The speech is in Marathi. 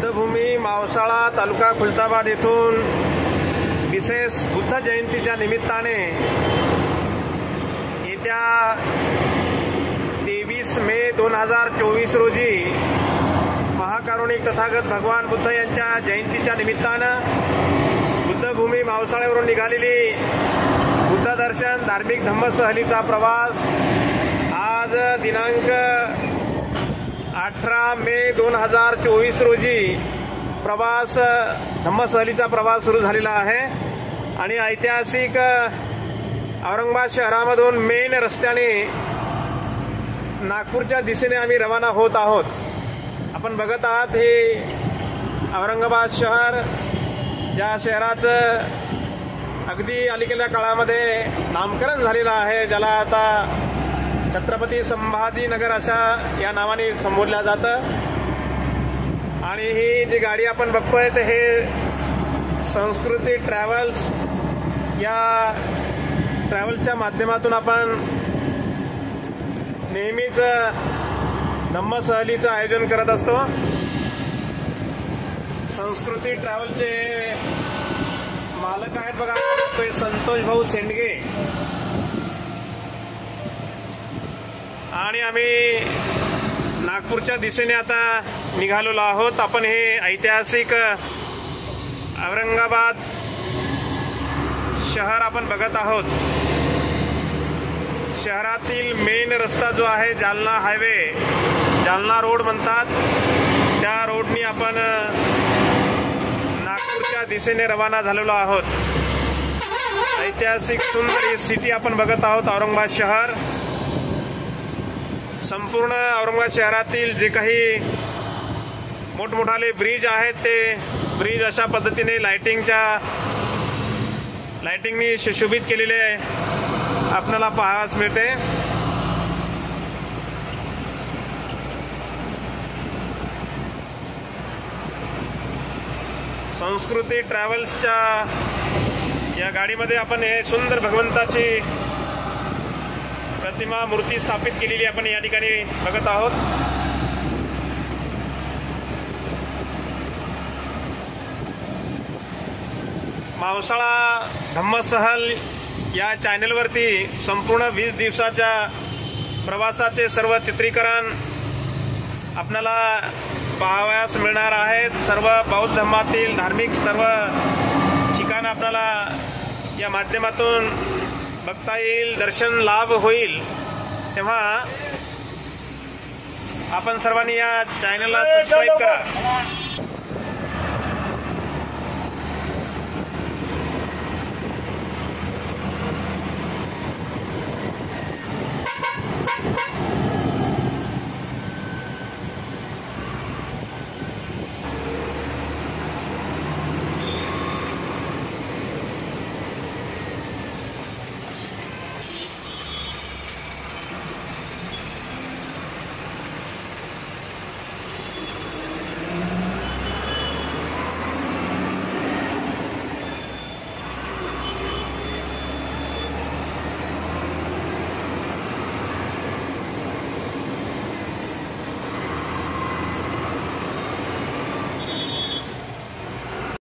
बुद्धभूमी मावसाळा तालुका खुलताबाद येथून विशेष बुद्ध जयंतीच्या निमित्ताने येत्या 23 मे 2024 रोजी महाकारुणिक तथागत भगवान बुद्ध यांच्या जयंतीच्या निमित्तानं बुद्धभूमी मावसाळ्यावरून निघालेली बुद्ध दर्शन धार्मिक धम्म सहलीचा प्रवास आज दिनांक 18 मे 2024 रोजी प्रवास धम्म सहलीचा प्रवास सुरू झालेला आहे आणि ऐतिहासिक औरंगाबाद शहरामधून मेन रस्त्याने नागपूरच्या दिशेने आम्ही रवाना होत आहोत। आपण बघत आहात हे औरंगाबाद शहर, ज्या शहराचं अगदी अलीकडल्या काळामध्ये नामकरण झालेलं आहे, ज्याला आता छत्रपती संभाजीनगर अशा या नावाने संबोधल्या जातं। आणि ही जी गाडी आपण बघतोय ते हे संस्कृती ट्रॅव्हल्स या ट्रॅव्हल्सच्या माध्यमातून आपण नेहमीच धम्म सहलीचं आयोजन करत असतो। संस्कृती ट्रॅव्हलचे मालक आहेत बघा, तो संतोष भाऊ सेंडगे आणि आम्ही नागपूरच्या दिशेने आता निघालेलो आहोत। आपण हे ऐतिहासिक औरंगाबाद शहर आपण बघत आहोत। शहरातील मेन रस्ता जो आहे जालना हायवे, जालना रोड म्हणतात, त्या रोडनी आपण नागपूरच्या दिशेने रवाना झालेलो आहोत। ऐतिहासिक सुंदर ही सिटी आपण बघत आहोत औरंगाबाद शहर। संपूर्ण औरंगाबाद शहरातील जे काही मोठमोठाले ब्रिज आहेत ते ब्रिज अशा पद्धतीने लाइटिंगनी सुशोभित केलेले आपल्याला पाहावयास मिळते। संस्कृती ट्रॅव्हल्सच्या या गाडीमध्ये आपण हे सुंदर भगवंताची प्रतिमा मूर्ती स्थापित केलेली आपण या ठिकाणी बघत आहोत। मावसाळा धम्म सहल या चॅनलवरती संपूर्ण 20 दिवसाच्या प्रवासाचे सर्व चित्रीकरण आपल्याला पाहावयास मिळणार आहेत। सर्व बौद्ध धर्मातील धार्मिक सर्व ठिकाणं आपल्याला या माध्यमातून बघता येईल, दर्शन लाभ होईल। तेव्हा आपण सर्वांनी या चॅनलला सबस्क्राइब करा।